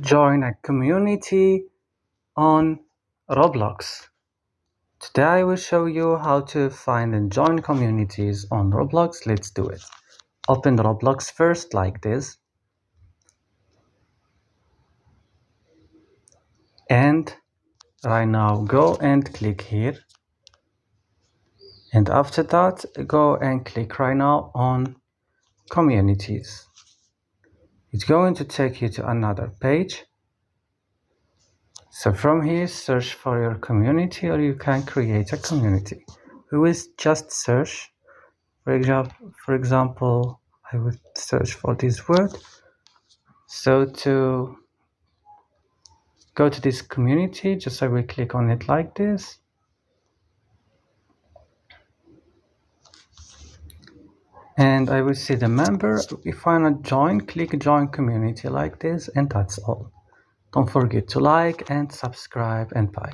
Join a community on Roblox. Today I will show you how to find and join communities on Roblox. Let's do it. Open Roblox first like this. And right now go and click here. And after that, go and click right now on communities. It's going to take you to another page. So from here, search for your community, or you can create a community. We will just search. For example, I would search for this word. So to go to this community, just I will click on it like this. And I will see the member. If I want to join, click join community like this, and that's all. Don't forget to like and subscribe, and bye.